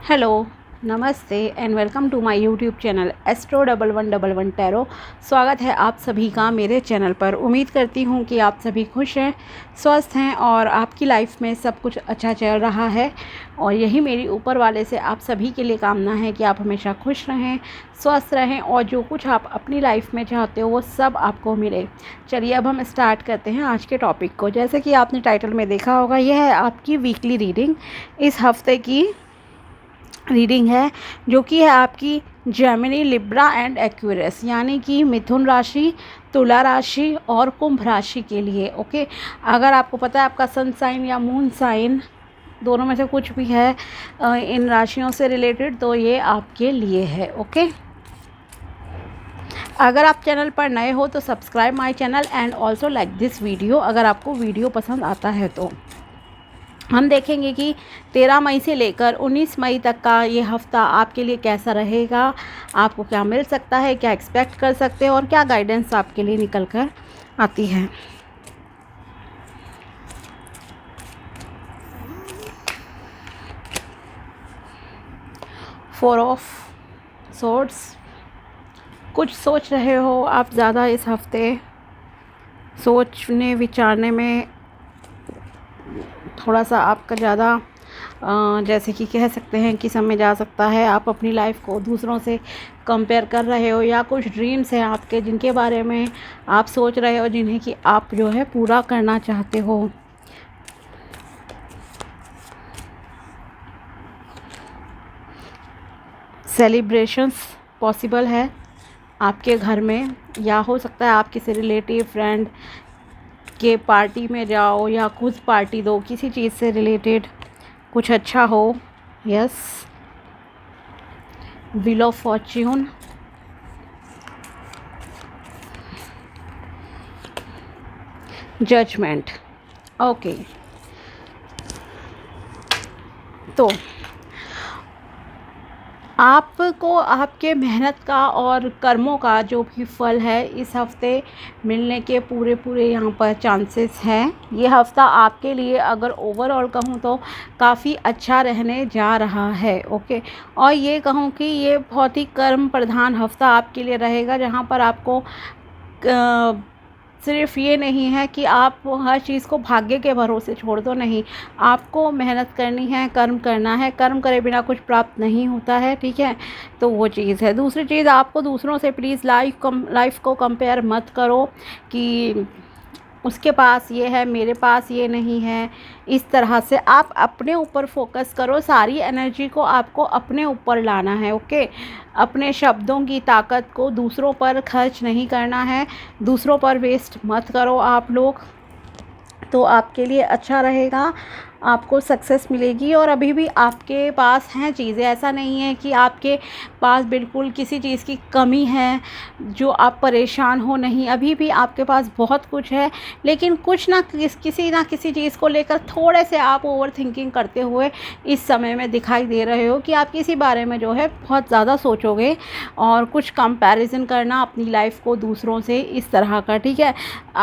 Hello, नमस्ते and welcome to my YouTube channel astro 1111 tarot. स्वागत है आप सभी का मेरे चैनल पर। उम्मीद करती हूँ कि आप सभी खुश हैं, स्वस्थ हैं और आपकी लाइफ में सब कुछ अच्छा चल रहा है। और यही मेरी ऊपर वाले से आप सभी के लिए कामना है कि आप हमेशा खुश रहें, स्वस्थ रहें और जो कुछ आप अपनी लाइफ में चाहते हो वो सब आपको मिले। चलिए अब हम स्टार्ट करते हैं आज के टॉपिक को। जैसे कि आपने टाइटल में देखा होगा, यह है आपकी वीकली रीडिंग। इस हफ्ते की रीडिंग है जो कि है आपकी जेमिनी, लिब्रा एंड एक्वेरियस, यानी कि मिथुन राशि, तुला राशि और कुंभ राशि के लिए। ओके, अगर आपको पता है आपका सन साइन या मून साइन दोनों में से कुछ भी है इन राशियों से रिलेटेड, तो ये आपके लिए है। ओके, अगर आप चैनल पर नए हो तो subscribe my channel and also like this video अगर आपको वीडियो पसंद आता है तो। हम देखेंगे कि 13 मई से लेकर 19 मई तक का ये हफ़्ता आपके लिए कैसा रहेगा, आपको क्या मिल सकता है, क्या एक्सपेक्ट कर सकते हैं और क्या गाइडेंस आपके लिए निकल कर आती है। फोर ऑफ सोर्ड्स, कुछ सोच रहे हो आप ज़्यादा इस हफ्ते, सोचने विचारने में थोड़ा सा आपका ज़्यादा जैसे कि कह सकते हैं कि समय जा सकता है। आप अपनी लाइफ को दूसरों से कंपेयर कर रहे हो या कुछ ड्रीम्स हैं आपके जिनके बारे में आप सोच रहे हो, जिन्हें कि आप जो है पूरा करना चाहते हो। सेलिब्रेशंस पॉसिबल है आपके घर में, या हो सकता है आप किसी रिलेटिव फ्रेंड के पार्टी में जाओ या खुद पार्टी दो, किसी चीज़ से रिलेटेड कुछ अच्छा हो। Yes, wheel of fortune, judgment. Okay, तो आपको आपके मेहनत का और कर्मों का जो भी फल है इस हफ्ते मिलने के पूरे यहाँ पर चांसेस हैं। ये हफ्ता आपके लिए अगर ओवरऑल कहूँ तो काफ़ी अच्छा रहने जा रहा है। ओके, और ये कहूँ कि ये बहुत ही कर्म प्रधान हफ्ता आपके लिए रहेगा, जहाँ पर आपको सिर्फ ये नहीं है कि आप हर चीज़ को भाग्य के भरोसे छोड़ दो, नहीं, आपको मेहनत करनी है, कर्म करना है। कर्म करे बिना कुछ प्राप्त नहीं होता है, ठीक है, तो वो चीज़ है। दूसरी चीज़, आपको दूसरों से प्लीज़ लाइफ को कंपेयर मत करो कि उसके पास ये है मेरे पास ये नहीं है। इस तरह से आप अपने ऊपर फोकस करो, सारी एनर्जी को आपको अपने ऊपर लाना है। ओके, अपने शब्दों की ताकत को दूसरों पर खर्च नहीं करना है, दूसरों पर वेस्ट मत करो आप लोग, तो आपके लिए अच्छा रहेगा, आपको सक्सेस मिलेगी। और अभी भी आपके पास हैं चीज़ें, ऐसा नहीं है कि आपके पास बिल्कुल किसी चीज़ की कमी है जो आप परेशान हो, नहीं, अभी भी आपके पास बहुत कुछ है। लेकिन कुछ ना किसी चीज़ को लेकर थोड़े से आप ओवर थिंकिंग करते हुए इस समय में दिखाई दे रहे हो कि आप किसी बारे में जो है बहुत ज़्यादा सोचोगे और कुछ कंपैरिजन करना अपनी लाइफ को दूसरों से इस तरह का, ठीक है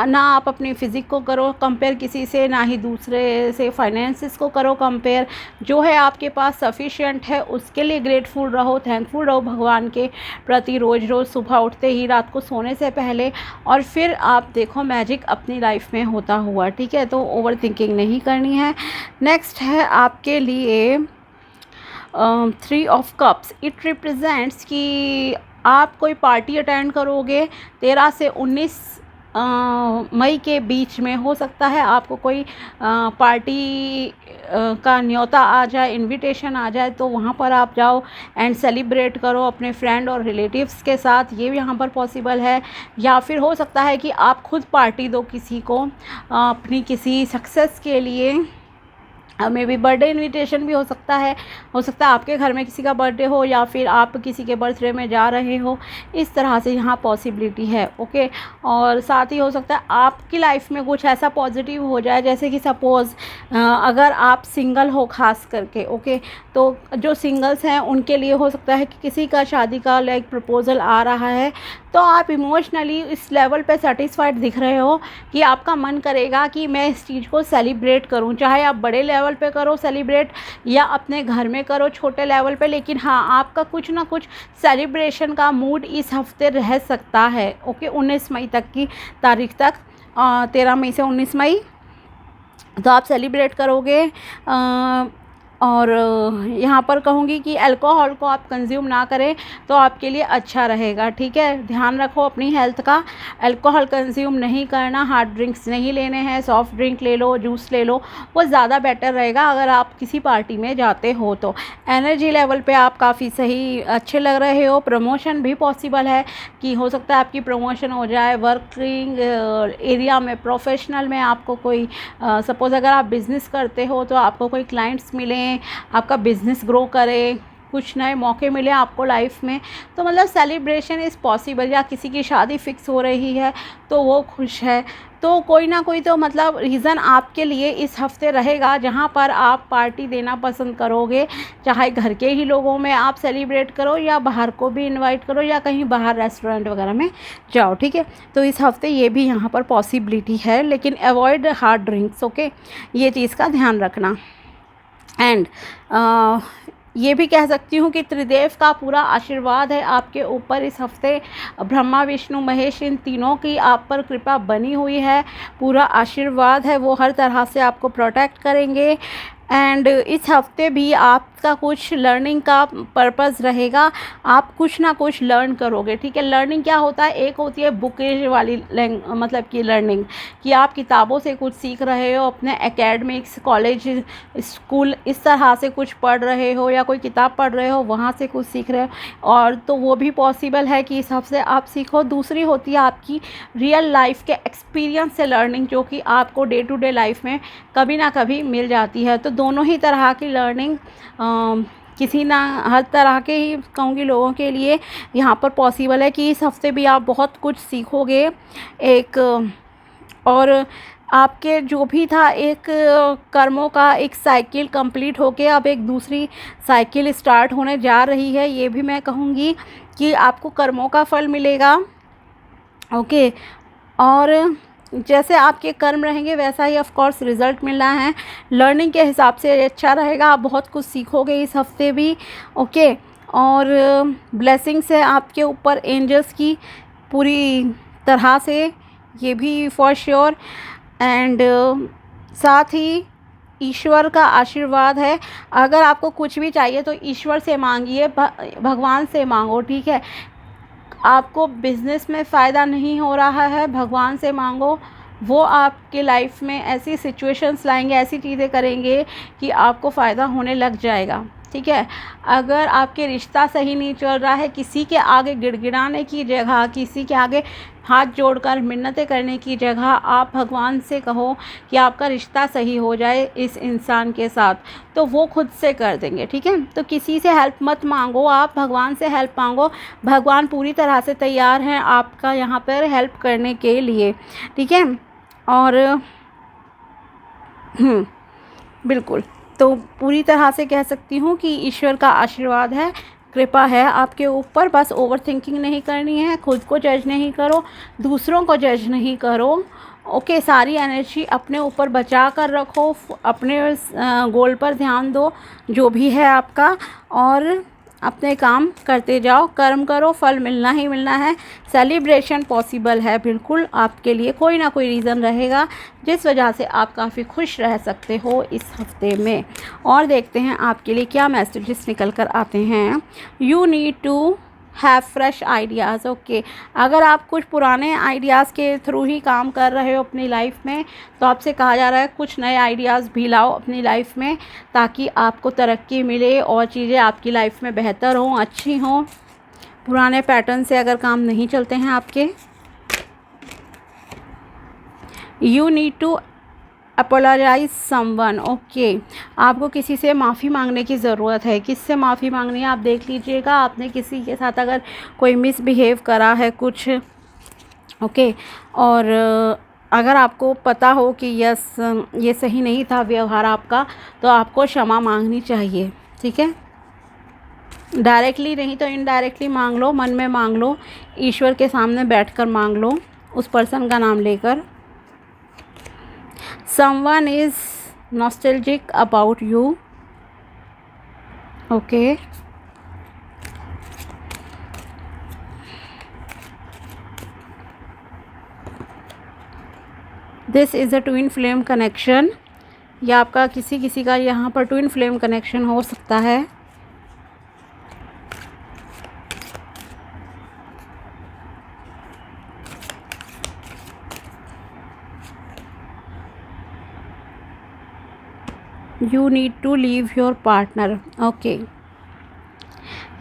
ना। आप अपनी फिज़िक को करो कंपेयर किसी से, ना ही दूसरे से फाइनेंसिस को करो कंपेयर। जो है आपके पास सफिशिएंट है, उसके लिए ग्रेटफुल रहो, थैंकफुल रहो भगवान के प्रति, रोज़ सुबह उठते ही, रात को सोने से पहले, और फिर आप देखो मैजिक अपनी लाइफ में होता हुआ, ठीक है। तो ओवर थिंकिंग नहीं करनी है। नेक्स्ट है आपके लिए 3 ऑफ कप्स। इट रिप्रेजेंट्स कि आप कोई पार्टी अटेंड करोगे 13 से 19 मई के बीच में। हो सकता है आपको कोई पार्टी का न्योता आ जाए, इनविटेशन आ जाए, तो वहाँ पर आप जाओ एंड सेलिब्रेट करो अपने फ्रेंड और रिलेटिव्स के साथ, ये भी यहाँ पर पॉसिबल है। या फिर हो सकता है कि आप खुद पार्टी दो किसी को अपनी किसी सक्सेस के लिए। मे बी बर्थडे इनविटेशन भी हो सकता है आपके घर में किसी का बर्थडे हो या फिर आप किसी के बर्थडे में जा रहे हो, इस तरह से यहाँ पॉसिबिलिटी है। ओके, और साथ ही हो सकता है आपकी लाइफ में कुछ ऐसा पॉजिटिव हो जाए, जैसे कि सपोज़ अगर आप सिंगल हो खास करके, ओके, तो जो सिंगल्स हैं उनके लिए हो सकता है कि किसी का शादी का लाइक प्रपोज़ल आ रहा है, तो आप इमोशनली इस लेवल पे सेटिस्फाइड दिख रहे हो कि आपका मन करेगा कि मैं इस चीज़ को सेलिब्रेट करूं, चाहे आप बड़े लेवल लेवल पे करो सेलिब्रेट, या अपने घर में करो छोटे लेवल पे, लेकिन हाँ आपका कुछ ना कुछ सेलिब्रेशन का मूड इस हफ्ते रह सकता है। ओके, 19 मई तक की तारीख तक, 13 मई से 19 मई तो आप सेलिब्रेट करोगे। और यहाँ पर कहूँगी कि अल्कोहल को आप कंज्यूम ना करें तो आपके लिए अच्छा रहेगा, ठीक है। ध्यान रखो अपनी हेल्थ का, अल्कोहल कंज्यूम नहीं करना, हार्ड ड्रिंक्स नहीं लेने हैं, सॉफ्ट ड्रिंक ले लो, जूस ले लो, वो ज़्यादा बेटर रहेगा अगर आप किसी पार्टी में जाते हो तो। एनर्जी लेवल पे आप काफ़ी सही अच्छे लग रहे हो। प्रमोशन भी पॉसिबल है कि हो सकता है आपकी प्रमोशन हो जाए वर्किंग एरिया में, प्रोफेशनल में आपको कोई सपोज़ अगर आप बिज़नेस करते हो तो आपको कोई क्लाइंट्स मिलें, आपका बिज़नेस ग्रो करे, कुछ नए मौके मिले आपको लाइफ में, तो मतलब सेलिब्रेशन इज़ पॉसिबल। या किसी की शादी फिक्स हो रही है तो वो खुश है, तो कोई ना कोई तो मतलब रीज़न आपके लिए इस हफ्ते रहेगा जहाँ पर आप पार्टी देना पसंद करोगे, चाहे घर के ही लोगों में आप सेलिब्रेट करो या बाहर को भी इनवाइट करो या कहीं बाहर रेस्टोरेंट वगैरह में जाओ, ठीक है। तो इस हफ्ते ये भी यहाँ पर पॉसिबिलिटी है, लेकिन अवॉइड हार्ड ड्रिंक्स, ओके, ये चीज़ का ध्यान रखना। एंड ये भी कह सकती हूँ कि त्रिदेव का पूरा आशीर्वाद है आपके ऊपर इस हफ्ते। ब्रह्मा विष्णु महेश इन तीनों की आप पर कृपा बनी हुई है, पूरा आशीर्वाद है, वो हर तरह से आपको प्रोटेक्ट करेंगे। एंड इस हफ्ते भी आपका कुछ लर्निंग का पर्पस रहेगा, आप कुछ ना कुछ लर्न करोगे, ठीक है। लर्निंग क्या होता है, एक होती है बुकिश वाली मतलब कि लर्निंग कि आप किताबों से कुछ सीख रहे हो, अपने एकेडमिक्स कॉलेज स्कूल इस तरह से कुछ पढ़ रहे हो या कोई किताब पढ़ रहे हो वहाँ से कुछ सीख रहे हो, और तो वो भी पॉसिबल है कि इस हफ्ते आप सीखो। दूसरी होती है आपकी रियल लाइफ के एक्सपीरियंस से लर्निंग, जो कि आपको डे टू डे लाइफ में कभी ना कभी मिल जाती है। तो दोनों ही तरह की लर्निंग किसी ना हर तरह के ही कहूँगी लोगों के लिए यहाँ पर पॉसिबल है कि इस हफ्ते भी आप बहुत कुछ सीखोगे। एक और आपके जो भी था एक कर्मों का एक साइकिल कंप्लीट होके अब एक दूसरी साइकिल स्टार्ट होने जा रही है। ये भी मैं कहूँगी कि आपको कर्मों का फल मिलेगा, ओके। और जैसे आपके कर्म रहेंगे वैसा ही ऑफ कोर्स रिज़ल्ट मिलना है। लर्निंग के हिसाब से अच्छा रहेगा, आप बहुत कुछ सीखोगे इस हफ्ते भी, ओके। और ब्लेसिंग्स है आपके ऊपर एंजल्स की पूरी तरह से, ये भी फॉर श्योर। एंड साथ ही ईश्वर का आशीर्वाद है। अगर आपको कुछ भी चाहिए तो ईश्वर से मांगिए, भगवान से मांगो, ठीक है। आपको बिज़नेस में फ़ायदा नहीं हो रहा है, भगवान से मांगो, वो आपके लाइफ में ऐसी सिचुएशंस लाएंगे, ऐसी चीज़ें करेंगे कि आपको फ़ायदा होने लग जाएगा, ठीक है। अगर आपके रिश्ता सही नहीं चल रहा है, किसी के आगे गिड़गिड़ाने की जगह, किसी के आगे हाथ जोड़कर मिन्नतें करने की जगह आप भगवान से कहो कि आपका रिश्ता सही हो जाए इस इंसान के साथ, तो वो खुद से कर देंगे, ठीक है। तो किसी से हेल्प मत मांगो, आप भगवान से हेल्प मांगो, भगवान पूरी तरह से तैयार हैं आपका यहाँ पर हेल्प करने के लिए, ठीक है। और बिल्कुल, तो पूरी तरह से कह सकती हूँ कि ईश्वर का आशीर्वाद है, कृपा है आपके ऊपर। बस ओवर थिंकिंग नहीं करनी है, खुद को जज नहीं करो, दूसरों को जज नहीं करो, ओके। सारी एनर्जी अपने ऊपर बचा कर रखो, अपने गोल पर ध्यान दो जो भी है आपका, और अपने काम करते जाओ, कर्म करो, फल मिलना ही मिलना है। सेलिब्रेशन पॉसिबल है, बिल्कुल आपके लिए कोई ना कोई रीज़न रहेगा जिस वजह से आप काफ़ी खुश रह सकते हो इस हफ्ते में। और देखते हैं आपके लिए क्या मैसेजेस निकल कर आते हैं। You need to have fresh ideas, okay. अगर आप कुछ पुराने आइडियाज़ के थ्रू ही काम कर रहे हो अपनी लाइफ में, तो आपसे कहा जा रहा है कुछ नए आइडियाज़ भी लाओ अपनी लाइफ में, ताकि आपको तरक्की मिले और चीज़ें आपकी लाइफ में बेहतर हों, अच्छी हों। पुराने पैटर्न से अगर काम नहीं चलते हैं आपके, you need to apologize someone, okay. आपको किसी से माफ़ी मांगने की ज़रूरत है। किससे माफ़ी मांगनी है आप देख लीजिएगा। आपने किसी के साथ अगर कोई मिसबिहेव करा है कुछ, ओके, और अगर आपको पता हो कि यस ये सही नहीं था व्यवहार आपका, तो आपको क्षमा मांगनी चाहिए, ठीक है। डायरेक्टली नहीं तो इनडायरेक्टली मांग लो, मन में मांग लो, ईश्वर के सामने बैठकर मांग लो, उस पर्सन का नाम लेकर। Someone is nostalgic about you. Okay. This is a twin flame connection. या आपका किसी किसी का यहाँ पर ट्विन फ्लेम कनेक्शन हो सकता है. You need to leave your partner. Okay.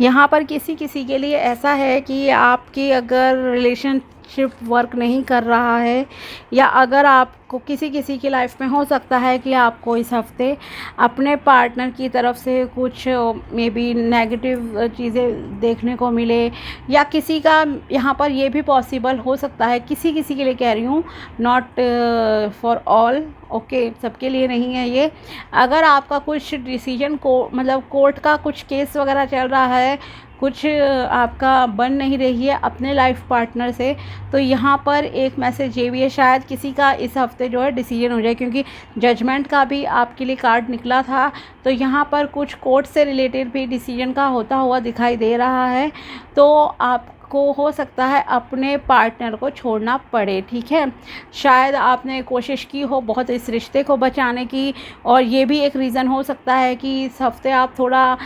यहाँ पर किसी किसी के लिए ऐसा है कि आपकी अगर रिलेशनशिप वर्क नहीं कर रहा है, या अगर आपको किसी किसी की लाइफ में हो सकता है कि आपको इस हफ्ते अपने पार्टनर की तरफ से कुछ मे बी नेगेटिव चीज़ें देखने को मिले, या किसी का यहाँ पर ये भी पॉसिबल हो सकता है, किसी किसी के लिए कह रही हूँ, नॉट फॉर ऑल. ओके, सबके लिए नहीं है ये. अगर आपका कुछ डिसीजन को मतलब कोर्ट का कुछ केस वगैरह चल रहा है, कुछ आपका बन नहीं रही है अपने लाइफ पार्टनर से, तो यहाँ पर एक मैसेज ये भी है, शायद किसी का इस हफ्ते जो है डिसीजन हो जाए, क्योंकि जजमेंट का भी आपके लिए कार्ड निकला था. तो यहाँ पर कुछ कोर्ट से रिलेटेड भी डिसीजन का होता हुआ दिखाई दे रहा है. तो आप को हो सकता है अपने पार्टनर को छोड़ना पड़े. ठीक है, शायद आपने कोशिश की हो बहुत इस रिश्ते को बचाने की, और ये भी एक रीज़न हो सकता है कि इस हफ्ते आप थोड़ा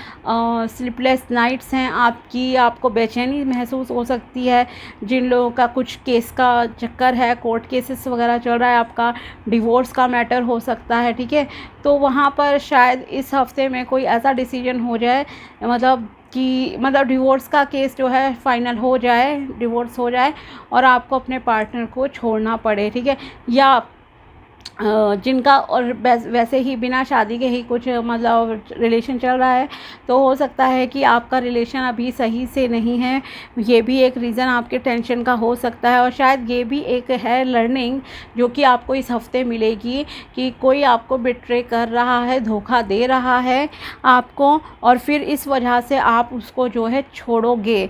स्लीपलेस नाइट्स हैं आपकी, आपको बेचैनी महसूस हो सकती है. जिन लोगों का कुछ केस का चक्कर है, कोर्ट केसेस वगैरह चल रहा है, आपका डिवोर्स का मैटर हो सकता है. ठीक है, तो वहाँ पर शायद इस हफ्ते में कोई ऐसा डिसीजन हो जाए, मतलब डिवोर्स का केस जो है फाइनल हो जाए, डिवोर्स हो जाए और आपको अपने पार्टनर को छोड़ना पड़े. ठीक है, या जिनका और वैसे ही बिना शादी के ही कुछ मतलब रिलेशन चल रहा है, तो हो सकता है कि आपका रिलेशन अभी सही से नहीं है. ये भी एक रीज़न आपके टेंशन का हो सकता है. और शायद ये भी एक है लर्निंग जो कि आपको इस हफ्ते मिलेगी, कि कोई आपको बिट्रे कर रहा है, धोखा दे रहा है आपको, और फिर इस वजह से आप उसको जो है छोड़ोगे.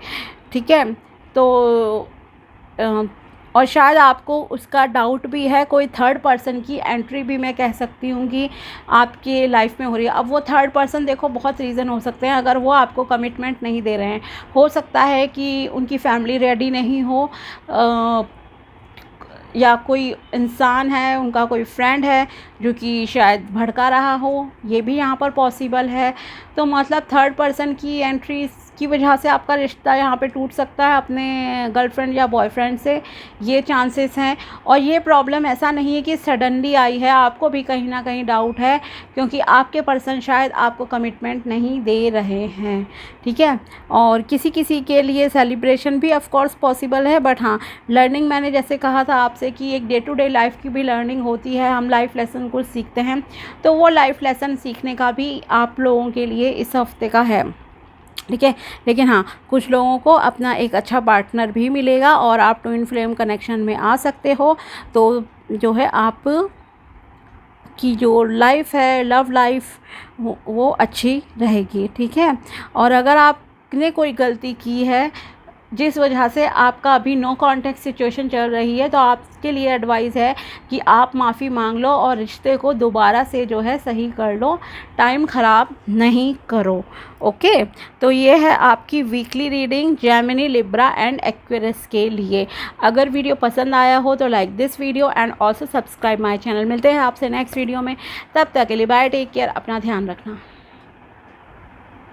ठीक है, तो और शायद आपको उसका डाउट भी है, कोई थर्ड पर्सन की एंट्री भी मैं कह सकती हूँ कि आपकी लाइफ में हो रही है. अब वो थर्ड पर्सन देखो बहुत रीज़न हो सकते हैं. अगर वो आपको कमिटमेंट नहीं दे रहे हैं, हो सकता है कि उनकी फैमिली रेडी नहीं हो, या कोई इंसान है, उनका कोई फ्रेंड है जो कि शायद भड़का रहा हो, ये भी यहाँ पर पॉसिबल है. तो मतलब थर्ड पर्सन की एंट्री की वजह से आपका रिश्ता यहाँ पे टूट सकता है अपने गर्लफ्रेंड या बॉयफ्रेंड से, ये चांसेस हैं. और ये प्रॉब्लम ऐसा नहीं है कि सडनली आई है, आपको भी कहीं ना कहीं डाउट है, क्योंकि आपके पर्सन शायद आपको कमिटमेंट नहीं दे रहे हैं. ठीक है, और किसी किसी के लिए सेलिब्रेशन भी ऑफ कोर्स पॉसिबल है. बट हाँ, लर्निंग मैंने जैसे कहा था आपसे कि एक डे टू डे लाइफ की भी लर्निंग होती है, हम लाइफ लेसन कुछ सीखते हैं, तो वो लाइफ लेसन सीखने का भी आप लोगों के लिए इस हफ्ते का है. ठीक है, लेकिन हाँ, कुछ लोगों को अपना एक अच्छा पार्टनर भी मिलेगा और आप ट्विन फ्लेम कनेक्शन में आ सकते हो. तो जो है आप की जो लाइफ है, लव लाइफ, वो अच्छी रहेगी. ठीक है, और अगर आपने कोई गलती की है जिस वजह से आपका अभी नो कॉन्टेक्ट सिचुएशन चल रही है, तो आपके लिए एडवाइस है कि आप माफ़ी मांग लो और रिश्ते को दोबारा से जो है सही कर लो, टाइम ख़राब नहीं करो. ओके, तो ये है आपकी weekly reading Gemini, Libra and Aquarius के लिए. अगर वीडियो पसंद आया हो तो like this video and also subscribe my channel. मिलते हैं आपसे नेक्स्ट वीडियो में, तब तक के लिए बाय, टेक केयर, अपना ध्यान रखना.